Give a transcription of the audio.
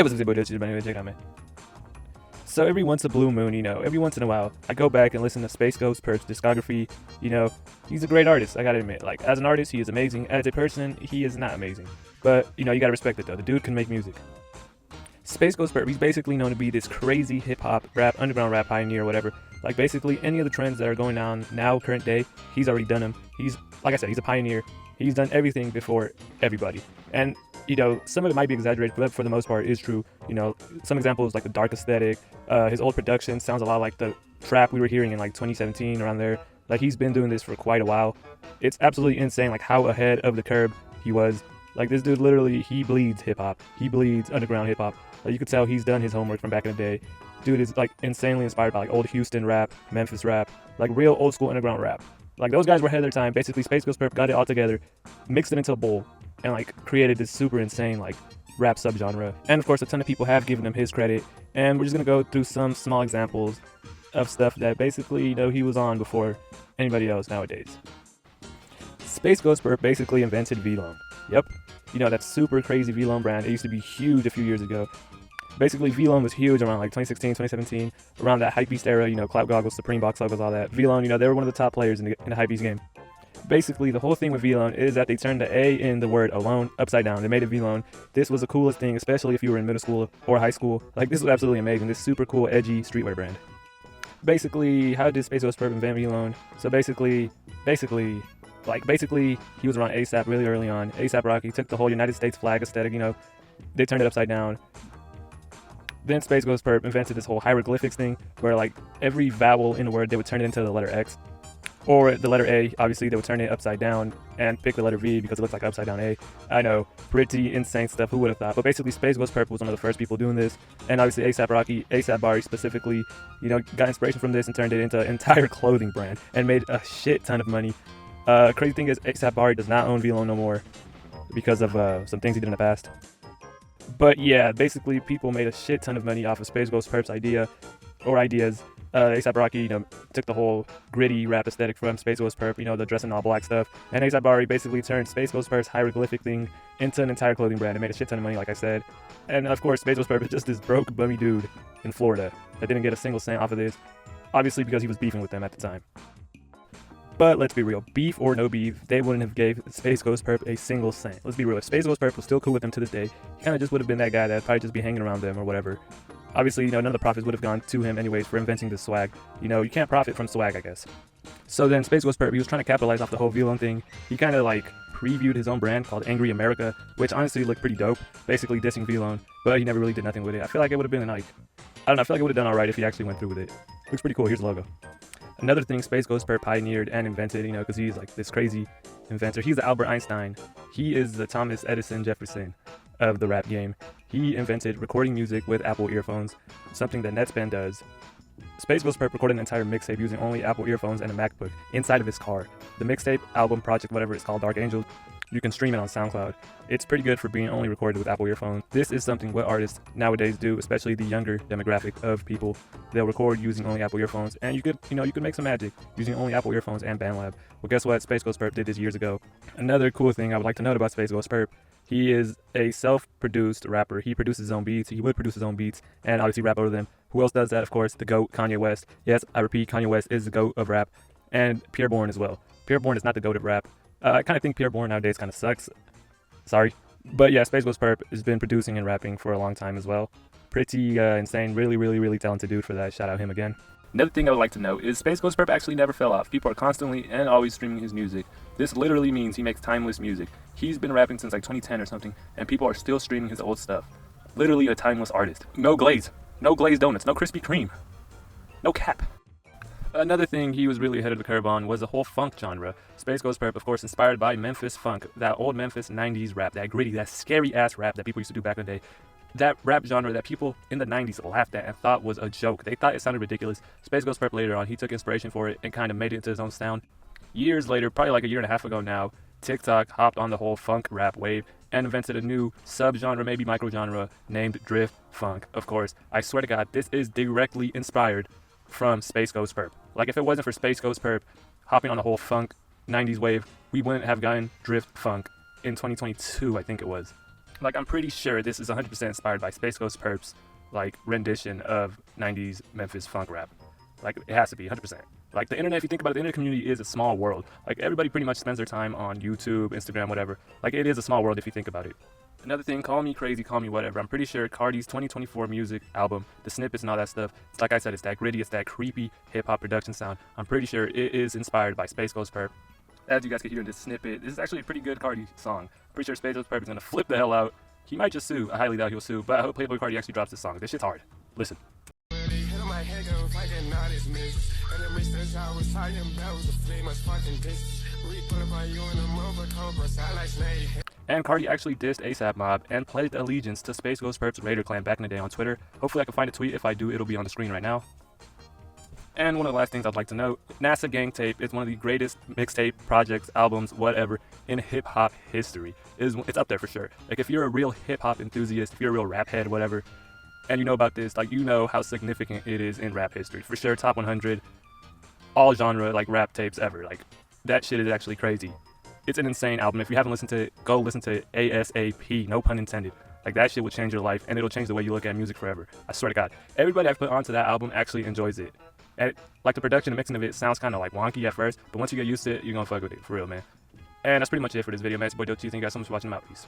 It was a good but anyway, check it out, man. So every once a blue moon, every once in a while, I go back and listen to SpaceGhostPurpp's discography. He's a great artist, I gotta admit. Like, as an artist, he is amazing. As a person, he is not amazing. But, you gotta respect it, though. The dude can make music. SpaceGhostPurpp, he's basically known to be this crazy hip-hop, rap, underground rap pioneer or whatever. Like, basically, any of the trends that are going on now, current day, he's already done them. He's, like I said, he's a pioneer. He's done everything before everybody. And, some of it might be exaggerated, but for the most part, it is true. Some examples like the dark aesthetic, his old production sounds a lot like the trap we were hearing in like 2017, around there. Like, he's been doing this for quite a while. It's absolutely insane, like, how ahead of the curve he was. Like, this dude literally, he bleeds hip-hop. He bleeds underground hip-hop. Like, you could tell he's done his homework from back in the day. Dude is, like, insanely inspired by, like, old Houston rap, Memphis rap, like, real old-school underground rap. Like, those guys were ahead of their time. Basically, SpaceGhostPurpp got it all together, mixed it into a bowl, and, like, created this super insane, like, rap subgenre. And, of course, a ton of people have given him his credit. And we're just gonna go through some small examples of stuff that basically, he was on before anybody else nowadays. SpaceGhostPurpp basically invented V-Loan. Yep. That super crazy V-Loan brand. It used to be huge a few years ago. Basically, V-Loan was huge around like 2016, 2017, around that hypebeast era, clout goggles, Supreme box logos, all that. V-Loan, they were one of the top players in the hypebeast game. Basically, the whole thing with V-Loan is that they turned the A in the word alone upside down. They made it V-Loan. This was the coolest thing, especially if you were in middle school or high school. Like, this was absolutely amazing. This super cool, edgy streetwear brand. Basically, how did SpaceGhostPurpp invent V-Loan? So basically, he was around ASAP really early on. ASAP Rocky took the whole United States flag aesthetic, they turned it upside down. Then SpaceGhostPurpp invented this whole hieroglyphics thing, where like every vowel in the word, they would turn it into the letter X. Or the letter A, obviously they would turn it upside down and pick the letter V because it looks like upside down A. I know, pretty insane stuff, who would have thought? But basically, SpaceGhostPurpp was one of the first people doing this. And obviously ASAP Rocky, ASAP Bari specifically, got inspiration from this and turned it into an entire clothing brand and made a shit ton of money. Crazy thing is, ASAP Bari does not own V-Loan no more because of some things he did in the past. But yeah, basically people made a shit ton of money off of SpaceGhostPurpp's ideas. ASAP Rocky, took the whole gritty rap aesthetic from SpaceGhostPurpp, the dressing all black stuff. And ASAP Bari basically turned SpaceGhostPurpp's hieroglyphic thing into an entire clothing brand and made a shit ton of money, like I said. And of course, SpaceGhostPurpp is just this broke, bummy dude in Florida that didn't get a single cent off of this, obviously because he was beefing with them at the time. But let's be real, beef or no beef, they wouldn't have gave SpaceGhostPurpp a single cent. Let's be real, if SpaceGhostPurpp was still cool with them to this day, he kind of just would have been that guy that'd probably just be hanging around them or whatever. Obviously, none of the profits would have gone to him anyways for inventing this swag. You can't profit from swag, I guess. So then SpaceGhostPurpp, he was trying to capitalize off the whole V-Loan thing. He kind of like previewed his own brand called Angry America, which honestly looked pretty dope, basically dissing V-Loan, but he never really did nothing with it. I feel like it would have been like, I don't know, I feel like it would have done alright if he actually went through with it. Looks pretty cool, here's the logo. Another thing SpaceGhostPurpp pioneered and invented, because he's like this crazy inventor. He's the Albert Einstein. He is the Thomas Edison Jefferson of the rap game. He invented recording music with Apple earphones, something that Netspend does. SpaceGhostPurpp recorded an entire mixtape using only Apple earphones and a MacBook inside of his car. The mixtape, album, project, whatever it's called, Dark Angel, you can stream it on SoundCloud. It's pretty good for being only recorded with Apple earphones. This is something what artists nowadays do, especially the younger demographic of people. They'll record using only Apple earphones, and you could make some magic using only Apple earphones and BandLab. Well, guess what? SpaceGhostPurpp did this years ago. Another cool thing I would like to note about SpaceGhostPurpp, he is a self-produced rapper. He produces his own beats. He would produce his own beats and obviously rap over them. Who else does that? Of course, the GOAT, Kanye West. Yes, I repeat, Kanye West is the GOAT of rap. And Pierre Bourne as well. Pierre Bourne is not the GOAT of rap. I kind of think Pierre Bourne nowadays kind of sucks. Sorry. But yeah, SpaceGhostPurpp has been producing and rapping for a long time as well. Pretty insane. Really, really, really talented dude for that. Shout out him again. Another thing I would like to note is SpaceGhostPurpp actually never fell off. People are constantly and always streaming his music. This literally means he makes timeless music. He's been rapping since like 2010 or something, and people are still streaming his old stuff. Literally a timeless artist. No glaze. No glazed donuts. No Krispy Kreme. No cap. Another thing he was really ahead of the curve on was the whole funk genre. SpaceGhostPurpp, of course, inspired by Memphis funk, that old Memphis 90s rap, that gritty, that scary-ass rap that people used to do back in the day. That rap genre that people in the 90s laughed at and thought was a joke. They thought it sounded ridiculous. SpaceGhostPurpp later on, he took inspiration for it and kind of made it into his own sound. Years later, probably like a year and a half ago now, TikTok hopped on the whole funk rap wave and invented a new subgenre, maybe microgenre, named drift funk. Of course, I swear to God, this is directly inspired from SpaceGhostPurpp. Like, if it wasn't for SpaceGhostPurpp hopping on the whole funk 90s wave, we wouldn't have gotten drift funk in 2022, I think it was. Like, I'm pretty sure this is 100% inspired by SpaceGhostPurpp's like rendition of 90s Memphis funk rap. Like, it has to be 100%. Like, the internet, if you think about it, the internet community is a small world. Like, everybody pretty much spends their time on YouTube, Instagram, whatever. Like, it is a small world if you think about it. Another thing, call me crazy, call me whatever. I'm pretty sure Cardi's 2024 music album, the snippets and all that stuff, it's like I said, it's that gritty, it's that creepy hip-hop production sound. I'm pretty sure it is inspired by SpaceGhostPurpp. As you guys can hear in this snippet, this is actually a pretty good Cardi song. I'm pretty sure SpaceGhostPurpp is gonna flip the hell out. He might just sue. I highly doubt he'll sue, but I hope Playboy Cardi actually drops this song. This shit's hard. Listen. And Cardi actually dissed ASAP Mob and pledged allegiance to SpaceGhostPurpp's Raider clan back in the day on Twitter. Hopefully I can find a tweet. If I do, it'll be on the screen right now. And one of the last things I'd like to note, NASA Gang Tape is one of the greatest mixtape projects, albums, whatever, in hip-hop history. It's up there for sure. Like, if you're a real hip-hop enthusiast, if you're a real rap head, whatever, and you know about this, like, you know how significant it is in rap history. For sure, top 100, all genre, like, rap tapes ever. Like, that shit is actually crazy. It's an insane album. If you haven't listened to it, go listen to it ASAP, no pun intended. Like, that shit will change your life, and it'll change the way you look at music forever. I swear to God. Everybody I've put onto that album actually enjoys it. And like, the production and mixing of it sounds kind of like wonky at first, but once you get used to it, you're gonna fuck with it, for real, man. And that's pretty much it for this video, man. It's your boy Dochi. Thank you guys so much for watching. I'm out. Peace.